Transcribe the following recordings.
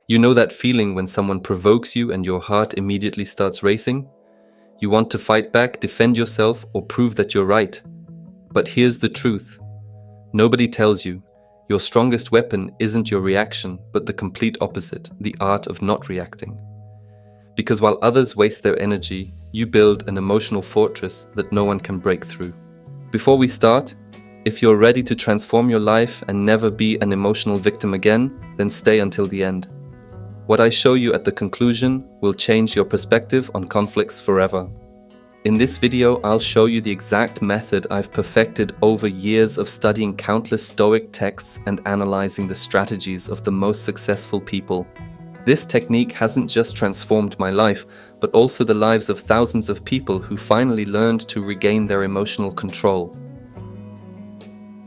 You know that feeling when someone provokes you and your heart immediately starts racing? You want to fight back, defend yourself, or prove that you're right. But here's the truth. Nobody tells you. Your strongest weapon isn't your reaction, but the complete opposite, the art of not reacting. Because while others waste their energy, you build an emotional fortress that no one can break through. Before we start, if you're ready to transform your life and never be an emotional victim again, then stay until the end. What I show you at the conclusion will change your perspective on conflicts forever. In this video, I'll show you the exact method I've perfected over years of studying countless Stoic texts and analyzing the strategies of the most successful people. This technique hasn't just transformed my life, but also the lives of thousands of people who finally learned to regain their emotional control.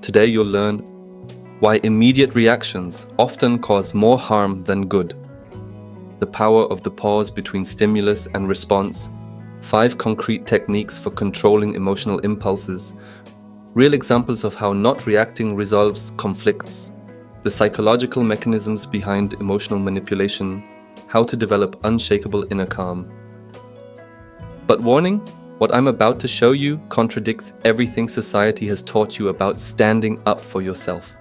Today you'll learn why immediate reactions often cause more harm than good, the power of the pause between stimulus and response, 5 concrete techniques for controlling emotional impulses, real examples of how not reacting resolves conflicts, the psychological mechanisms behind emotional manipulation, how to develop unshakable inner calm. But warning, what I'm about to show you contradicts everything society has taught you about standing up for yourself.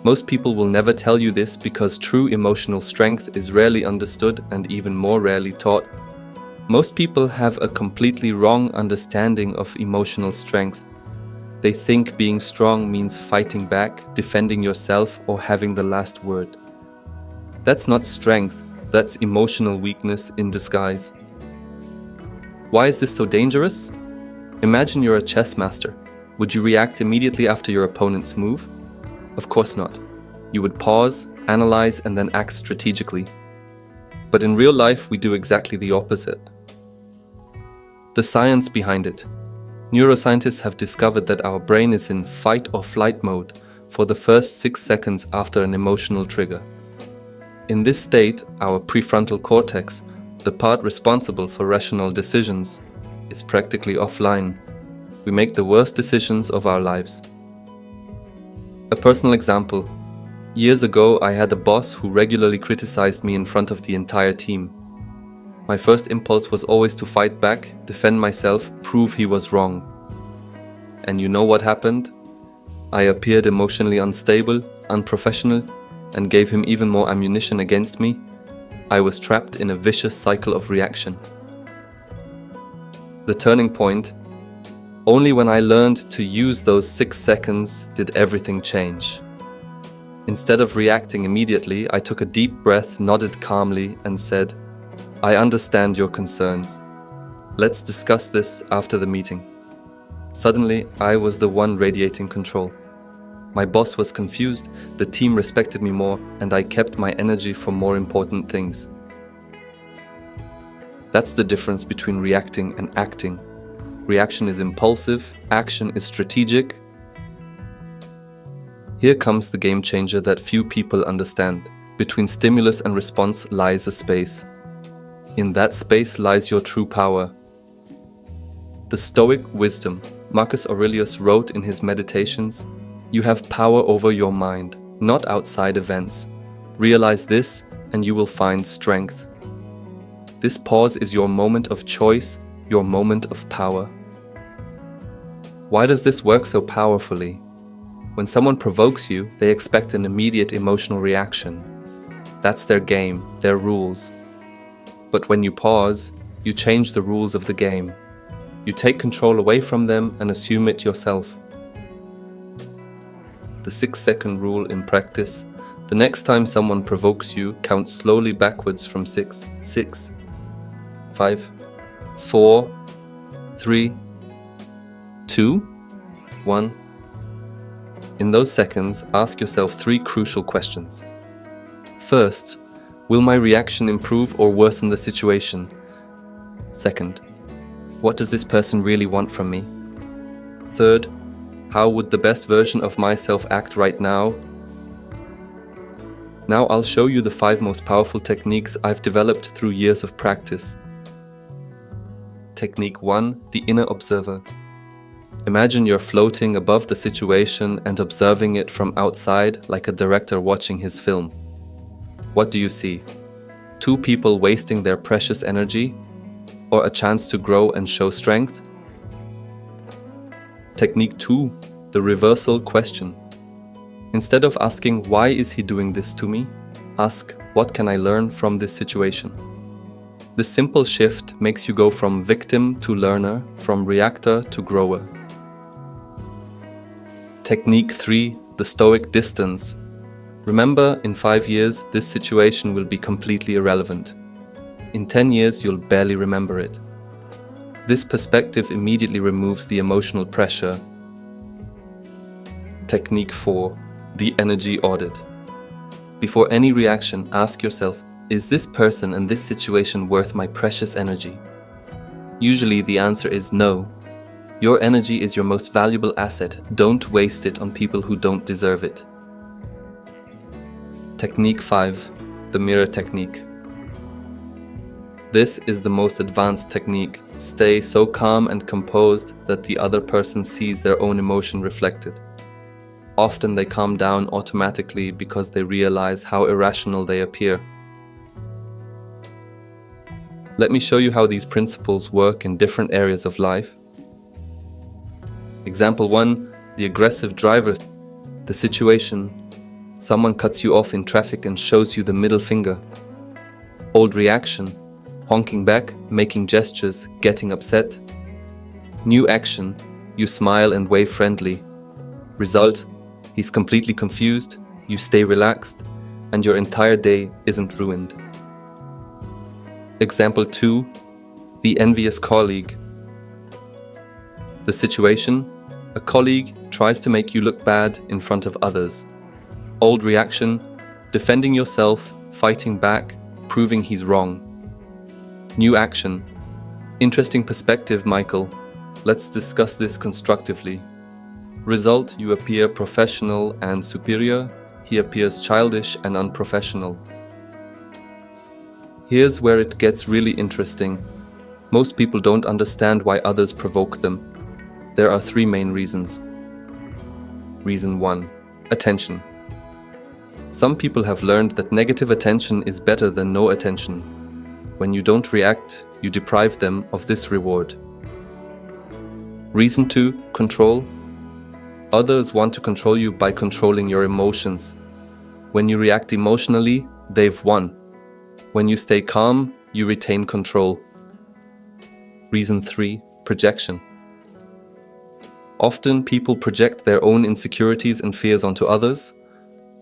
Most people will never tell you this because true emotional strength is rarely understood and even more rarely taught. Most people have a completely wrong understanding of emotional strength. They think being strong means fighting back, defending yourself, or having the last word. That's not strength, that's emotional weakness in disguise. Why is this so dangerous? Imagine you're a chess master. Would you react immediately after your opponent's move? Of course not. You would pause, analyze, and then act strategically. But in real life, we do exactly the opposite. The science behind it. Neuroscientists have discovered that our brain is in fight or flight mode for the first 6 seconds after an emotional trigger. In this state, our prefrontal cortex, the part responsible for rational decisions, is practically offline. We make the worst decisions of our lives. A personal example. Years ago, I had a boss who regularly criticized me in front of the entire team. My first impulse was always to fight back, defend myself, prove he was wrong. And you know what happened? I appeared emotionally unstable, unprofessional, and gave him even more ammunition against me. I was trapped in a vicious cycle of reaction. The turning point: only when I learned to use those 6 seconds did everything change. Instead of reacting immediately, I took a deep breath, nodded calmly, and said, "I understand your concerns. Let's discuss this after the meeting." Suddenly, I was the one radiating control. My boss was confused, the team respected me more, and I kept my energy for more important things. That's the difference between reacting and acting. Reaction is impulsive, action is strategic. Here comes the game changer that few people understand. Between stimulus and response lies a space. In that space lies your true power. The Stoic wisdom. Marcus Aurelius wrote in his Meditations, "You have power over your mind, not outside events. Realize this, and you will find strength." This pause is your moment of choice, your moment of power. Why does this work so powerfully? When someone provokes you, they expect an immediate emotional reaction. That's their game, their rules. But when you pause, you change the rules of the game. You take control away from them and assume it yourself. The 6-second rule in practice: the next time someone provokes you, count slowly backwards from 6, 6, 5, 4, 3, 2, 1. In those seconds, ask yourself 3 crucial questions. First, will my reaction improve or worsen the situation? Second, what does this person really want from me? Third, how would the best version of myself act right now? Now I'll show you the 5 most powerful techniques I've developed through years of practice. Technique 1: the inner observer. Imagine you're floating above the situation and observing it from outside like a director watching his film. What do you see? Two people wasting their precious energy, or a chance to grow and show strength? Technique 2, the reversal question. Instead of asking, why is he doing this to me? Ask, what can I learn from this situation? This simple shift makes you go from victim to learner, from reactor to grower. Technique 3, the stoic distance. Remember, in 5 years, this situation will be completely irrelevant. In 10 years, you'll barely remember it. This perspective immediately removes the emotional pressure. Technique 4, the energy audit. Before any reaction, ask yourself, is this person and this situation worth my precious energy? Usually the answer is no. Your energy is your most valuable asset. Don't waste it on people who don't deserve it. Technique 5, the mirror technique. This is the most advanced technique. Stay so calm and composed that the other person sees their own emotion reflected. Often they calm down automatically because they realize how irrational they appear. Let me show you how these principles work in different areas of life. Example 1, the aggressive driver. The situation: someone cuts you off in traffic and shows you the middle finger. Old reaction: honking back, making gestures, getting upset. New action: you smile and wave friendly. Result: he's completely confused, you stay relaxed, and your entire day isn't ruined. Example 2, the envious colleague. The situation: a colleague tries to make you look bad in front of others. Old reaction: defending yourself, fighting back, proving he's wrong. New action: interesting perspective, Michael. Let's discuss this constructively. Result: you appear professional and superior. He appears childish and unprofessional. Here's where it gets really interesting. Most people don't understand why others provoke them. There are 3 main reasons. Reason 1, attention. Some people have learned that negative attention is better than no attention. When you don't react, you deprive them of this reward. Reason 2, control. Others want to control you by controlling your emotions. When you react emotionally, they've won. When you stay calm, you retain control. Reason 3, projection. Often people project their own insecurities and fears onto others.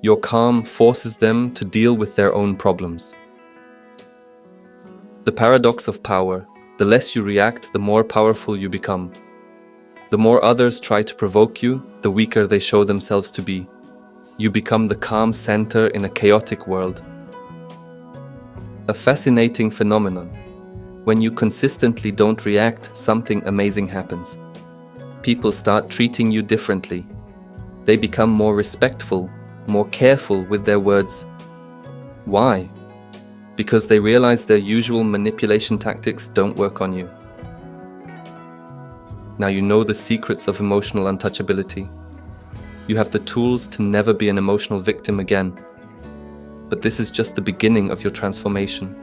Your calm forces them to deal with their own problems. The paradox of power: the less you react, the more powerful you become. The more others try to provoke you, the weaker they show themselves to be. You become the calm center in a chaotic world. A fascinating phenomenon. When you consistently don't react, something amazing happens. People start treating you differently. They become more respectful, more careful with their words. Why? Because they realize their usual manipulation tactics don't work on you. Now you know the secrets of emotional untouchability. You have the tools to never be an emotional victim again. But this is just the beginning of your transformation.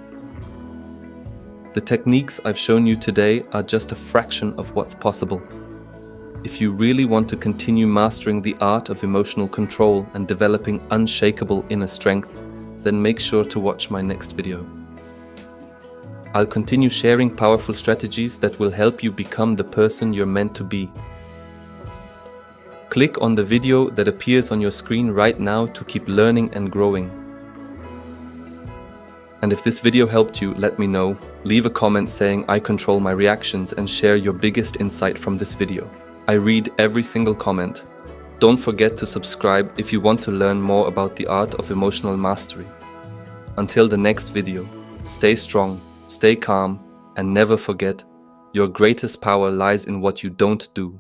The techniques I've shown you today are just a fraction of what's possible. If you really want to continue mastering the art of emotional control and developing unshakable inner strength, then make sure to watch my next video. I'll continue sharing powerful strategies that will help you become the person you're meant to be. Click on the video that appears on your screen right now to keep learning and growing. And if this video helped you, let me know. Leave a comment saying I control my reactions and share your biggest insight from this video. I read every single comment. Don't forget to subscribe if you want to learn more about the art of emotional mastery. Until the next video, stay strong, stay calm, and never forget, your greatest power lies in what you don't do.